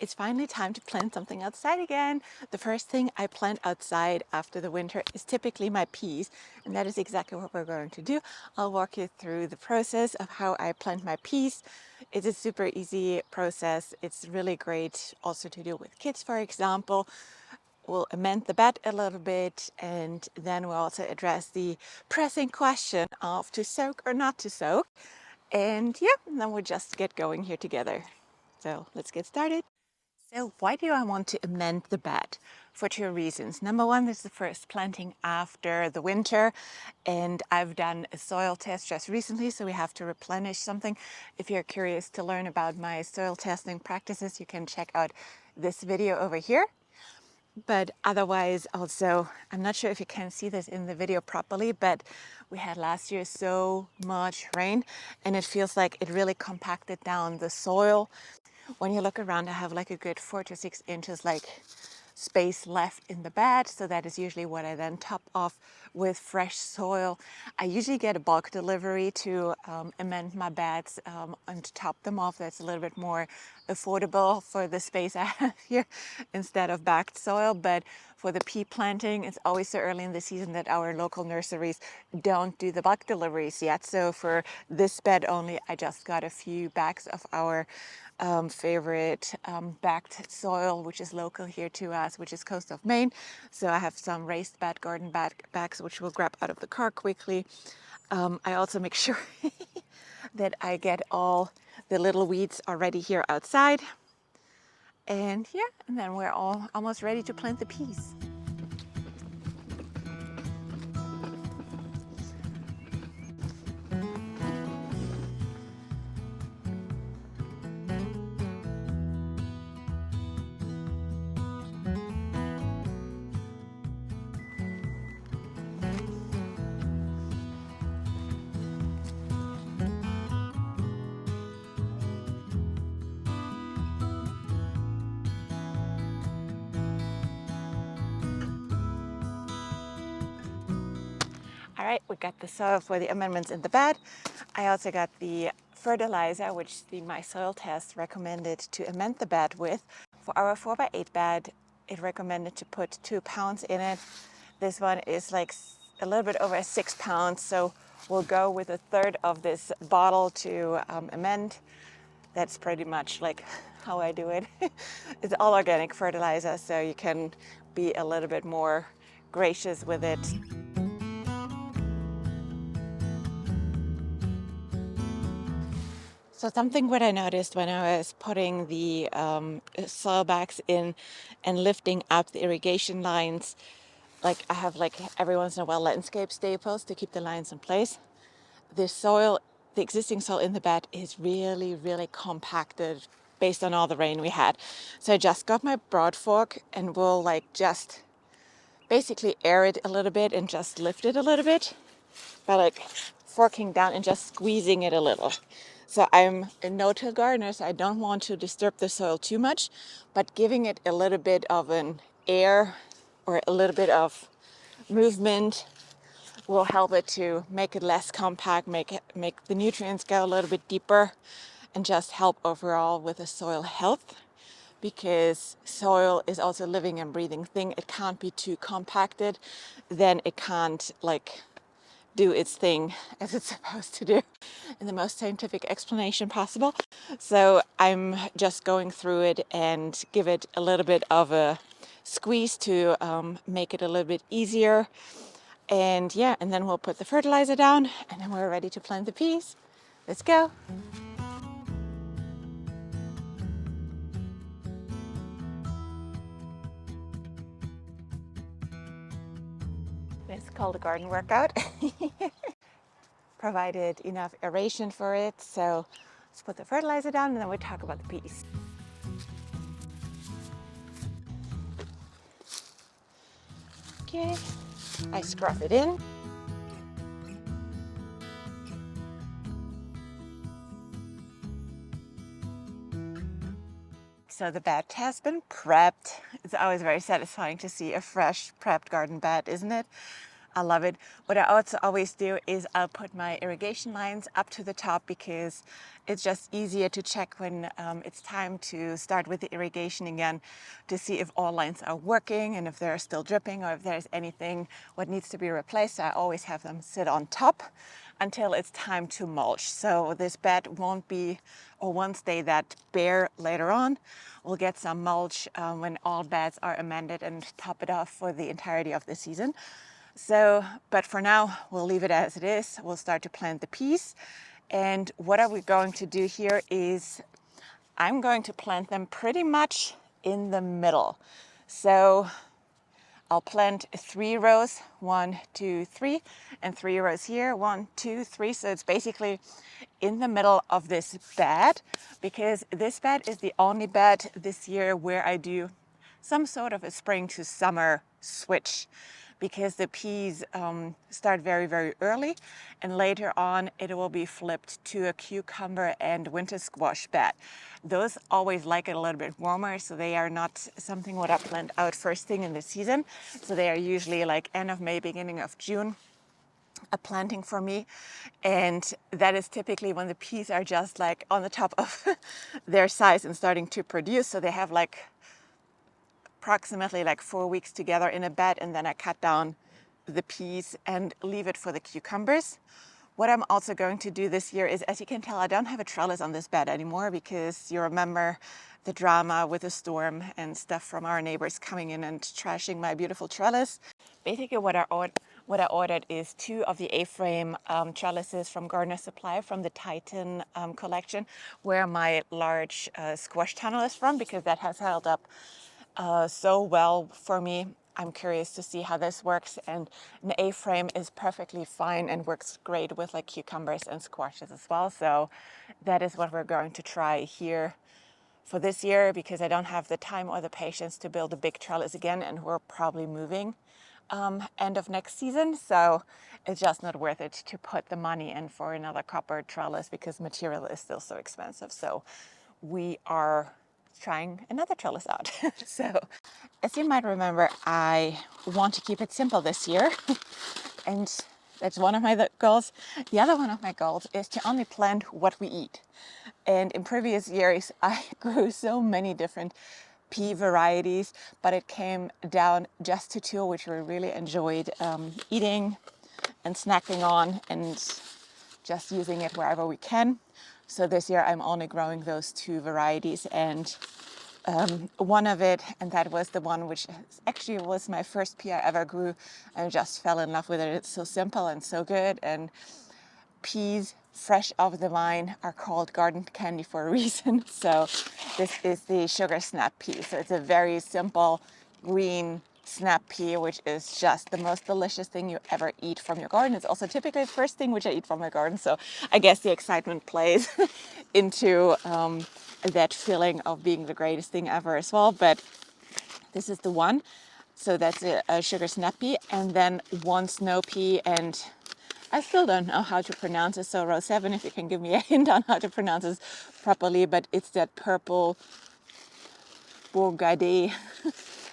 It's finally time to plant something outside again. The first thing I plant outside after the winter is typically my peas, and that is exactly what we're going to do. I'll walk you through the process of how I plant my peas. It's a super easy process. It's really great also to do with kids, for example. We'll amend the bed a little bit, and then we'll also address the pressing question of to soak or not to soak. And yeah, then we'll just get going here together. So let's get started. So why do I want to amend the bed? For two reasons. Number one, this is the first planting after the winter, and I've done a soil test just recently, so we have to replenish something. If you're curious to learn about my soil testing practices, you can check out this video over here. But otherwise also, I'm not sure if you can see this in the video properly, but we had last year so much rain, and it feels like it really compacted down the soil. When you look around, I have like a good 4 to 6 inches like space left in the bed. So that is usually what I then top off with fresh soil. I usually get a bulk delivery to amend my beds and to top them off. That's a little bit more affordable for the space I have here instead of bagged soil. But for the pea planting, it's always so early in the season that our local nurseries don't do the bulk deliveries yet. So for this bed only, I just got a few bags of our favorite backed soil, which is local here to us, which is coast of Maine. So I have some raised bed garden bags, which we'll grab out of the car quickly. I also make sure that I get all the little weeds already here outside. And yeah, and then we're all almost ready to plant the peas. All right, we got the soil for the amendments in the bed. I also got the fertilizer, which my soil test recommended to amend the bed with. For our 4x8 bed, it recommended to put 2 pounds in it. This one is like a little bit over 6 pounds, so we'll go with a third of this bottle to amend. That's pretty much like how I do it. It's all organic fertilizer, so you can be a little bit more gracious with it. So something what I noticed when I was putting the soil bags in and lifting up the irrigation lines, like I have like every once in a while landscape staples to keep the lines in place. The soil, the existing soil in the bed is really, really compacted based on all the rain we had. So I just got my broad fork and will like just basically air it a little bit and just lift it a little bit by like forking down and just squeezing it a little. So I'm a no-till gardener, so I don't want to disturb the soil too much, but giving it a little bit of an air or a little bit of movement will help it to make it less compact, make the nutrients go a little bit deeper, and just help overall with the soil health. Because soil is also a living and breathing thing. It can't be too compacted, then it can't like do its thing as it's supposed to do in the most scientific explanation possible. So I'm just going through it and give it a little bit of a squeeze to make it a little bit easier. And yeah, and then we'll put the fertilizer down and then we're ready to plant the peas. Let's go. It's called a garden workout. Provided enough aeration for it. So let's put the fertilizer down and then we'll talk about the peas. Okay, I scruff it in. So the bed has been prepped. It's always very satisfying to see a fresh prepped garden bed, isn't it? I love it. What I also always do is I'll put my irrigation lines up to the top because it's just easier to check when it's time to start with the irrigation again to see if all lines are working and if they're still dripping or if there's anything what needs to be replaced. So I always have them sit on top until it's time to mulch. So this bed won't be or won't stay that bare later on. We'll get some mulch when all beds are amended and top it off for the entirety of the season. So, but for now, we'll leave it as it is. We'll start to plant the peas. And what are we going to do here is I'm going to plant them pretty much in the middle. So I'll plant 3 rows, 1, 2, 3, and 3 rows here, 1, 2, 3. So it's basically in the middle of this bed because this bed is the only bed this year where I do some sort of a spring to summer switch because the peas start very, very early and later on it will be flipped to a cucumber and winter squash bed. Those always like it a little bit warmer, so they are not something what I plant out first thing in the season. So they are usually like end of May, beginning of June a planting for me, and that is typically when the peas are just like on the top of their size and starting to produce. So they have like approximately like 4 weeks together in a bed, and then I cut down the peas and leave it for the cucumbers. What I'm also going to do this year is, as you can tell, I don't have a trellis on this bed anymore because you remember the drama with the storm and stuff from our neighbors coming in and trashing my beautiful trellis. Basically what I ordered is 2 of the A-frame trellises from Gardener Supply from the Titan collection, where my large squash tunnel is from, because that has held up so well for me. I'm curious to see how this works, and an A-frame is perfectly fine and works great with like cucumbers and squashes as well. So that is what we're going to try here for this year, because I don't have the time or the patience to build a big trellis again, and we're probably moving end of next season. So it's just not worth it to put the money in for another copper trellis because material is still so expensive. So we are trying another trellis out. So as you might remember, I want to keep it simple this year. And that's one of my goals. The other one of my goals is to only plant what we eat. And in previous years, I grew so many different pea varieties, but it came down just to 2, which we really enjoyed eating and snacking on and just using it wherever we can. So this year I'm only growing those 2 varieties, and one of it, and that was the one which actually was my first pea I ever grew. I just fell in love with it. It's so simple and so good. And peas fresh off the vine are called garden candy for a reason. So this is the sugar snap pea. So it's a very simple green snap pea, which is just the most delicious thing you ever eat from your garden. It's also typically the first thing which I eat from my garden. So I guess the excitement plays into that feeling of being the greatest thing ever as well. But this is the one. So that's a sugar snap pea, and then one snow pea, and I still don't know how to pronounce it. So row 7, if you can give me a hint on how to pronounce this properly, but it's that purple Bourgade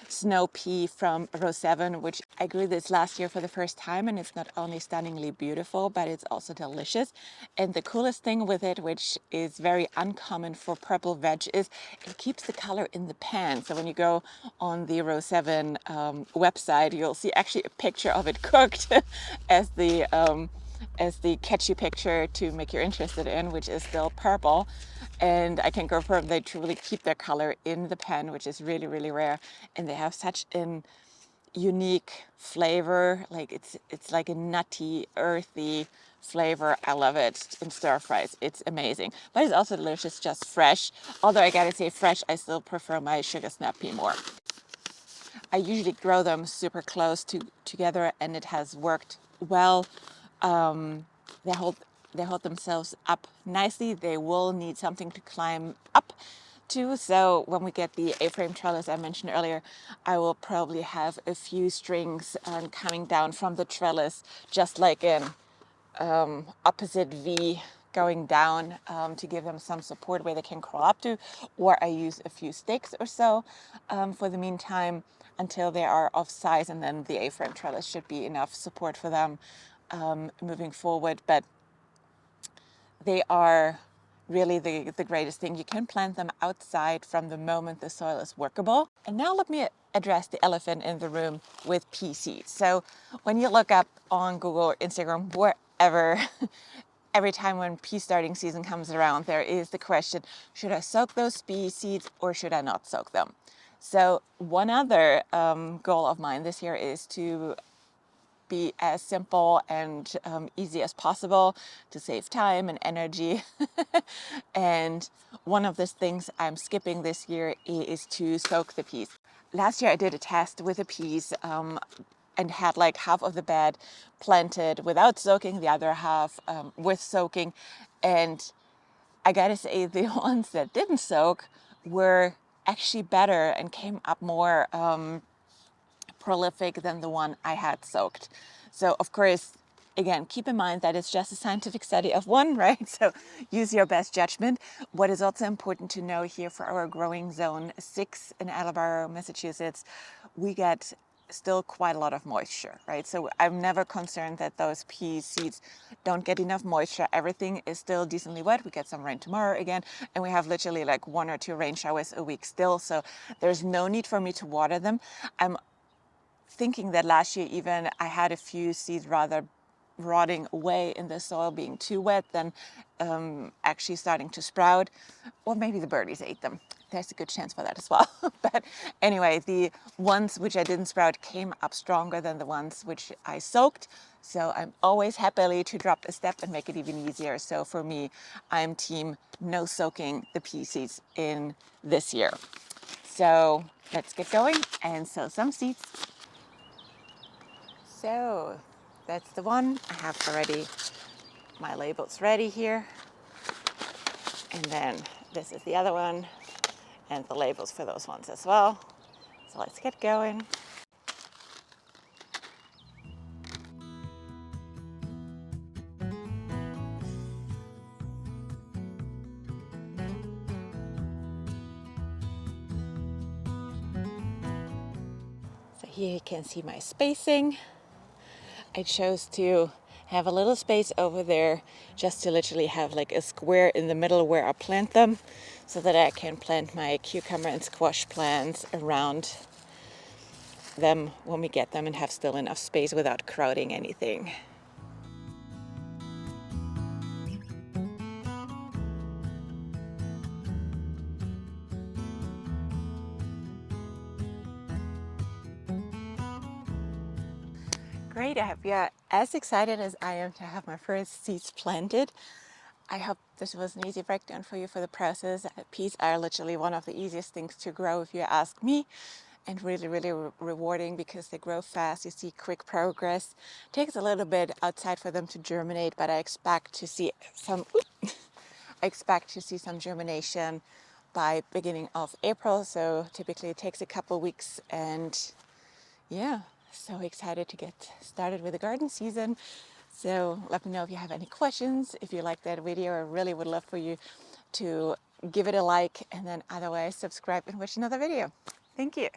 snow pea from row 7, which I grew this last year for the first time, and it's not only stunningly beautiful, but it's also delicious. And the coolest thing with it, which is very uncommon for purple veg, is it keeps the color in the pan. So when you go on the row 7 website, you'll see actually a picture of it cooked as the catchy picture to make you interested in, which is still purple. And I can confirm they truly keep their color in the pan, which is really, really rare. And they have such an unique flavor. Like it's like a nutty, earthy flavor. I love it in stir fries. It's amazing. But it's also delicious just fresh. Although I gotta say fresh, I still prefer my sugar snap pea more. I usually grow them super close together, and it has worked well. They hold themselves up nicely. They will need something to climb up to. So when we get the A-frame trellis I mentioned earlier, I will probably have a few strings coming down from the trellis, just like an opposite V going down to give them some support where they can crawl up to, or I use a few stakes or so for the meantime until they are of size, and then the A-frame trellis should be enough support for them moving forward. But they are really the greatest thing. You can plant them outside from the moment the soil is workable. And now let me address the elephant in the room with pea seeds. So when you look up on Google or Instagram, wherever, every time when pea starting season comes around, there is the question, should I soak those pea seeds or should I not soak them? So one other goal of mine this year is to be as simple and easy as possible to save time and energy. And one of the things I'm skipping this year is to soak the peas. Last year I did a test with the peas and had like half of the bed planted without soaking, the other half with soaking. And I gotta say, the ones that didn't soak were actually better and came up more prolific than the one I had soaked. So of course, again, keep in mind that it's just a scientific study of one, right? So use your best judgment. What is also important to know here for our growing zone 6 in Attleboro, Massachusetts, we get still quite a lot of moisture, right? So I'm never concerned that those pea seeds don't get enough moisture. Everything is still decently wet. We get some rain tomorrow again, and we have literally like 1 or 2 rain showers a week still. So there's no need for me to water them. I'm thinking that last year even I had a few seeds rather rotting away in the soil, being too wet, than actually starting to sprout, or maybe the birdies ate them. There's a good chance for that as well. But anyway, the ones which I didn't sprout came up stronger than the ones which I soaked. So I'm always happily to drop a step and make it even easier. So for me, I'm team no soaking the pea seeds in this year. So let's get going and sow some seeds. So that's the one. I have already my labels ready here. And then this is the other one and the labels for those ones as well. So let's get going. So here you can see my spacing. I chose to have a little space over there just to literally have like a square in the middle where I plant them, so that I can plant my cucumber and squash plants around them when we get them and have still enough space without crowding anything. Great, I hope you're as excited as I am to have my first seeds planted. I hope this was an easy breakdown for you for the process. Peas are literally one of the easiest things to grow if you ask me, and really, really rewarding because they grow fast. You see quick progress. It takes a little bit outside for them to germinate, but I expect to see some germination by beginning of April. So typically it takes a couple weeks, and yeah, so excited to get started with the garden season. So let me know if you have any questions. If you like that video, I really would love for you to give it a like, and then otherwise subscribe and watch another video. Thank you.